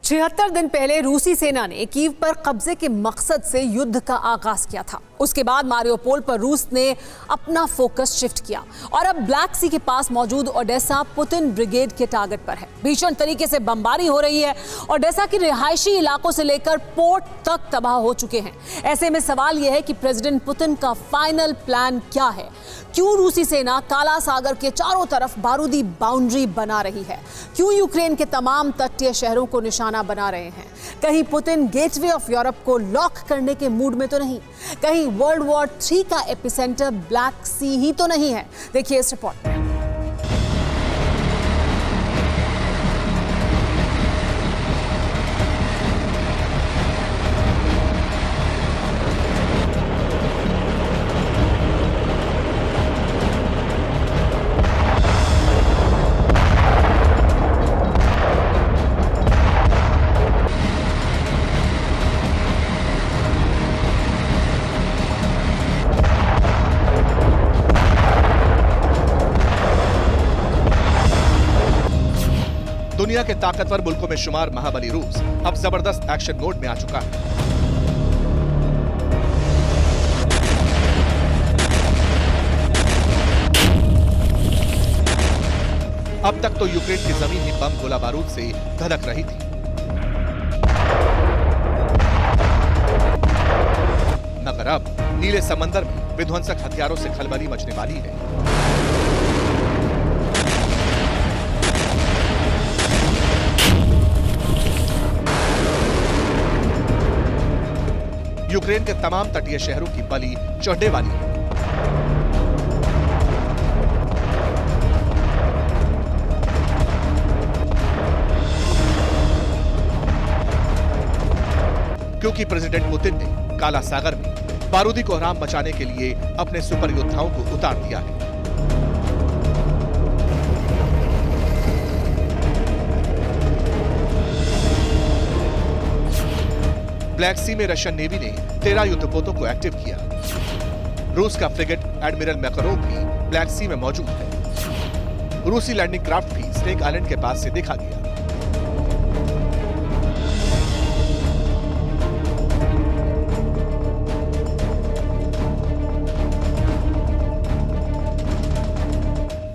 76 दिन पहले रूसी सेना ने कीव पर कब्जे के मकसद से युद्ध का आगाज किया था। उसके बाद मारियोपोल पर रूस ने अपना फोकस शिफ्ट किया और अब ब्लैक सी के पास मौजूद ओडेसा पुतिन ब्रिगेड के टारगेट पर है। भीषण तरीके से बमबारी हो रही है। ओडेसा के रिहायशी इलाकों से लेकर पोर्ट तक तबाह हो चुके हैं। ऐसे में सवाल यह है कि प्रेसिडेंट पुतिन का फाइनल प्लान क्या है? क्यों रूसी सेना काला सागर के चारों तरफ बारूदी बाउंड्री बना रही है? क्यों यूक्रेन के तमाम तटीय शहरों को निशाना बना रहे हैं? कहीं पुतिन गेटवे ऑफ यूरोप को लॉक करने के मूड में तो नहीं? कहीं वर्ल्ड वॉर 3 का एपिसेंटर ब्लैक सी ही तो नहीं है? देखिए इस रिपोर्ट में। दुनिया के ताकतवर मुल्कों में शुमार महाबली रूस अब जबरदस्त एक्शन मोड में आ चुका है। अब तक तो यूक्रेन की जमीन ही बम गोला बारूद से धधक रही थी, मगर अब नीले समंदर में विध्वंसक हथियारों से खलबली मचने वाली है। यूक्रेन के तमाम तटीय शहरों की बलि चढ़ने वाली है। क्योंकि प्रेसिडेंट पुतिन ने काला सागर में बारूदी कोहराम मचाने के लिए अपने सुपर योद्धाओं को उतार दिया है। ब्लैक सी में रशियन नेवी ने 13 युद्धपोतों को एक्टिव किया। रूस का फ्रिगेट एडमिरल मैकारोव भी ब्लैक सी में मौजूद है। रूसी लैंडिंग क्राफ्ट भी स्नेक आइलैंड के पास से देखा गया।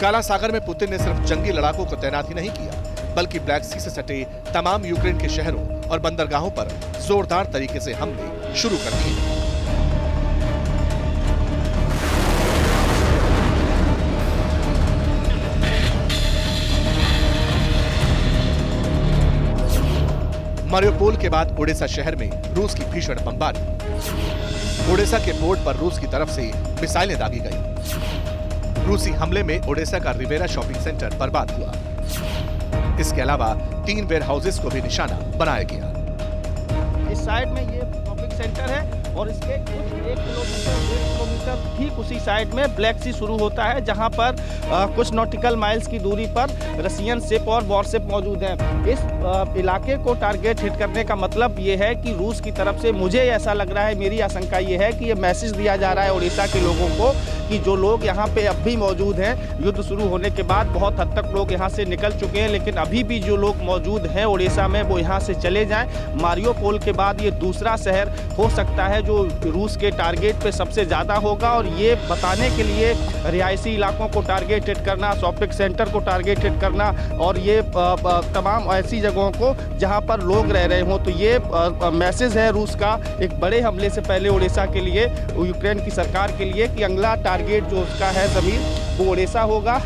काला सागर में पुतिन ने सिर्फ जंगी लड़ाकों को तैनात ही नहीं किया, बल्कि ब्लैक सी से सटे तमाम यूक्रेन के शहरों और बंदरगाहों पर जोरदार तरीके से हमले शुरू कर दिए। मारियोपोल के बाद ओडेसा शहर में रूस की भीषण बमबारी। ओडेसा के पोर्ट पर रूस की तरफ से मिसाइलें दागी गई। रूसी हमले में ओडेसा का रिवेरा शॉपिंग सेंटर बर्बाद हुआ। इसके अलावा 3 वेयर हाउसेस को भी निशाना बनाया गया। इस साइड में ये शॉपिंग सेंटर है और इसके कुछ 1 किलोमीटर 1.5 किलोमीटर ठीक उसी साइड में ब्लैक सी शुरू होता है, जहां पर कुछ नॉटिकल माइल्स की दूरी पर रशियन शिप और वॉरशिप मौजूद हैं। इस इलाके को टारगेट हिट करने का मतलब ये है कि रूस की तरफ से, मुझे ऐसा लग रहा है, मेरी आशंका ये है कि ये मैसेज दिया जा रहा है ओडिशा के लोगों को कि जो लोग यहाँ पे अब भी मौजूद हैं, युद्ध शुरू होने के बाद बहुत हद तक लोग यहाँ से निकल चुके हैं, लेकिन अभी भी जो लोग मौजूद हैं ओडिशा में वो यहाँ से चले जाएं। मारियोपोल के बाद ये दूसरा शहर हो सकता है जो रूस के टारगेट पे सबसे ज़्यादा होगा, और ये बताने के लिए रिहायशी इलाकों को टारगेटेड करना, शॉपिंग सेंटर को टारगेटेड करना और ये तमाम ऐसी जगहों को जहाँ पर लोग रह रहे हों, तो ये मैसेज है रूस का एक बड़े हमले से पहले ओडिशा के लिए, यूक्रेन की सरकार के लिए, कि अगला टारगेट जो उसका है ज़मीन वो ओडिशा होगा।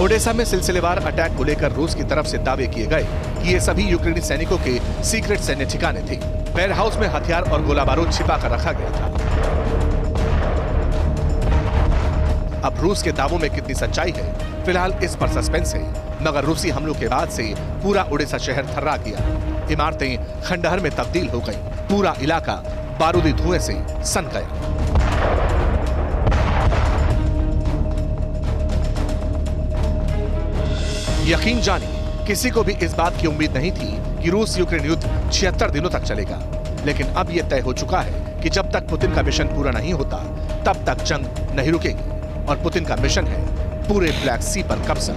ओडेसा में सिलसिलेवार अटैक को लेकर रूस की तरफ से दावे किए गए कि ये सभी यूक्रेनी सैनिकों के सीक्रेट सैन्य ठिकाने थे। वेयर हाउस में हथियार और गोला बारूद छिपा कर रखा गया था। अब रूस के दावों में कितनी सच्चाई है, फिलहाल इस पर सस्पेंस है, मगर रूसी हमलों के बाद से पूरा ओडिशा शहर थर्रा गया। इमारतें खंडहर में तब्दील हो गई। पूरा इलाका बारूदी धुएं से सन गया। यकीन जानिए, किसी को भी इस बात की उम्मीद नहीं थी कि रूस यूक्रेन युद्ध 76 दिनों तक चलेगा, लेकिन अब यह तय हो चुका है कि जब तक पुतिन का मिशन पूरा नहीं होता तब तक जंग नहीं रुकेगी। और पुतिन का मिशन है पूरे ब्लैक सी पर कब्जा।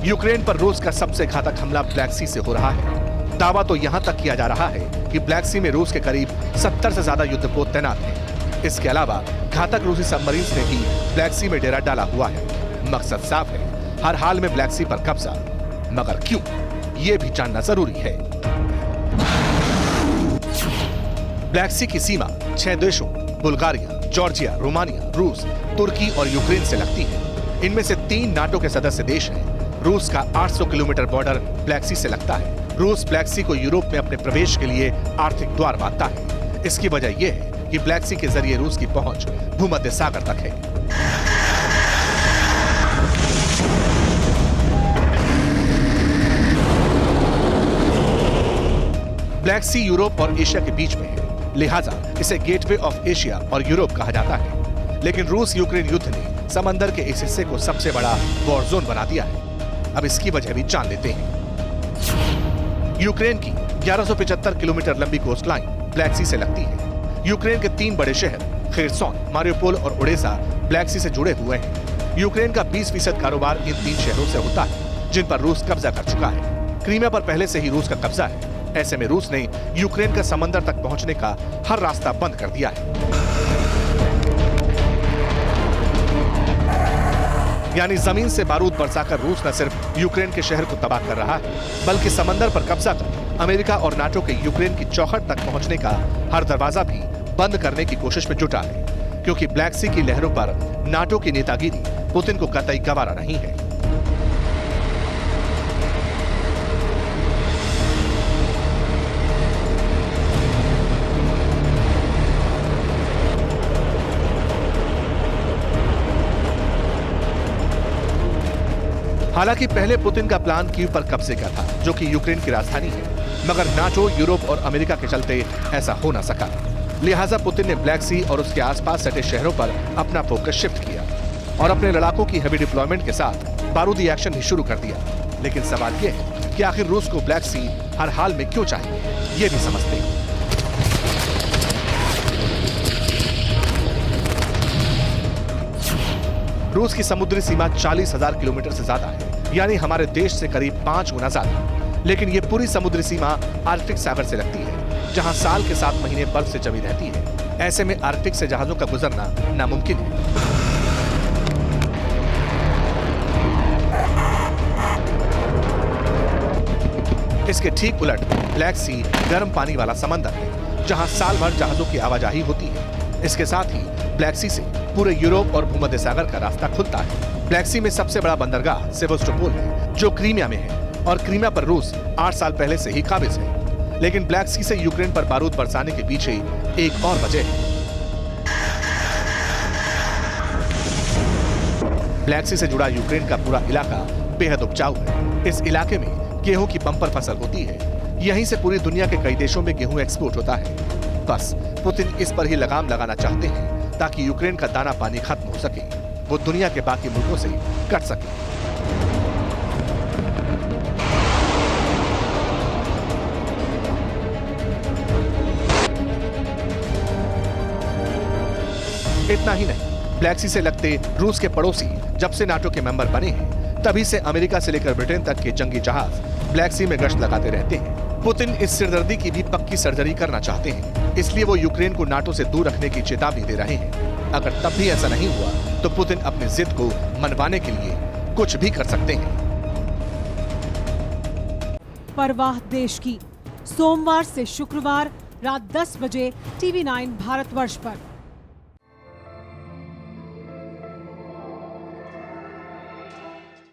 यूक्रेन पर रूस का सबसे घातक हमला ब्लैक सी से हो रहा है। दावा तो यहां तक किया जा रहा है कि ब्लैक सी में रूस के करीब 70 से ज्यादा युद्धपोत तैनात हैं। इसके अलावा घातक रूसी सबमरीन्स ने भी ब्लैक सी में डेरा डाला हुआ है। मकसद साफ है, हर हाल में ब्लैक सी पर कब्जा। मगर क्यों, यह भी जानना जरूरी है। ब्लैक सी की सीमा 6 देशों बुल्गारिया, जॉर्जिया, रोमानिया, रूस, तुर्की और यूक्रेन से लगती है। इनमें से 3 नाटो के सदस्य देश हैं। रूस का 800 किलोमीटर बॉर्डर ब्लैक सी से लगता है। रूस ब्लैक सी को यूरोप में अपने प्रवेश के लिए आर्थिक द्वार मानता है। इसकी वजह यह है कि ब्लैक सी के जरिए रूस की पहुंच भूमध्य सागर तक है। ब्लैक सी यूरोप और एशिया के बीच में है, लिहाजा इसे गेटवे ऑफ एशिया और यूरोप कहा जाता है। लेकिन रूस यूक्रेन युद्ध ने समंदर के इस हिस्से को सबसे बड़ा वॉर जोन बना दिया है। अब इसकी वजह भी जान लेते हैं। यूक्रेन की 1175 किलोमीटर लंबी कोस्ट लाइन ब्लैक सी से लगती है। यूक्रेन के 3 बड़े शहर खेरसोन, मारियोपोल और ओडेसा ब्लैक सी से जुड़े हुए हैं। यूक्रेन का 20% कारोबार इन 3 शहरों से होता है, जिन पर रूस कब्जा कर चुका है। क्रीमिया पर पहले से ही रूस का कब्जा है। ऐसे में रूस ने यूक्रेन का समंदर तक पहुंचने का हर रास्ता बंद कर दिया है। यानी जमीन से बारूद बरसाकर रूस न सिर्फ यूक्रेन के शहर को तबाह कर रहा है, बल्कि समंदर पर कब्जा कर अमेरिका और नाटो के यूक्रेन की चौखट तक पहुंचने का हर दरवाजा भी बंद करने की कोशिश में जुटा है। क्योंकि ब्लैक सी की लहरों पर नाटो की नेतागिरी पुतिन को कतई गवारा नहीं है। हालांकि पहले पुतिन का प्लान कीव पर कब्जे का था, जो कि यूक्रेन की राजधानी है, मगर नाटो, यूरोप और अमेरिका के चलते ऐसा हो न सका। लिहाजा पुतिन ने ब्लैक सी और उसके आसपास सटे शहरों पर अपना फोकस शिफ्ट किया और अपने लड़ाकों की हेवी डिप्लॉयमेंट के साथ बारूदी एक्शन भी शुरू कर दिया। लेकिन सवाल यह है कि आखिर रूस को ब्लैक सी हर हाल में क्यों चाहिए, ये भी समझते हैं। रूस की समुद्री सीमा 40,000 किलोमीटर से ज्यादा है, यानी हमारे देश से करीब 5 गुना ज्यादा। लेकिन ये पूरी समुद्री सीमा आर्कटिक सागर से लगती है, जहां साल के 7 महीने बर्फ से जमी रहती है। ऐसे में आर्कटिक से जहाजों का गुजरना नामुमकिन है। इसके ठीक उलट ब्लैक सी गर्म पानी वाला समंदर है, जहां साल भर जहाजों की आवाजाही होती है। इसके साथ ही ब्लैक सी से पूरे यूरोप और भूमध्य सागर का रास्ता खुलता है। ब्लैक सी में सबसे बड़ा बंदरगाह सेवास्टोपोल है, जो क्रीमिया में है, और क्रीमिया पर रूस 8 साल पहले से ही काबिज है। लेकिन ब्लैक सी से यूक्रेन पर बारूद बरसाने के पीछे एक और वजह है। ब्लैक सी से जुड़ा यूक्रेन का पूरा इलाका बेहद उपजाऊ है। इस इलाके में गेहूं की बम्पर फसल होती है। यहीं से पूरी दुनिया के कई देशों में गेहूं एक्सपोर्ट होता है। बस पुतिन इस पर ही लगाम लगाना चाहते हैं ताकि यूक्रेन का दाना पानी खत्म हो सके, वो दुनिया के बाकी मुल्कों से कट सके। इतना ही नहीं, ब्लैक सी से लगते रूस के पड़ोसी जब से नाटो के मेंबर बने हैं, तभी से अमेरिका से लेकर ब्रिटेन तक के जंगी जहाज ब्लैक सी में गश्त लगाते रहते हैं। पुतिन इस सिरदर्दी की भी पक्की सर्जरी करना चाहते हैं, इसलिए वो यूक्रेन को नाटो से दूर रखने की चेतावनी दे रहे हैं। अगर तब भी ऐसा नहीं हुआ तो पुतिन अपनी जिद को मनवाने के लिए कुछ भी कर सकते हैं। परवाह देश की, सोमवार से शुक्रवार रात 10 बजे TV9 भारतवर्ष पर।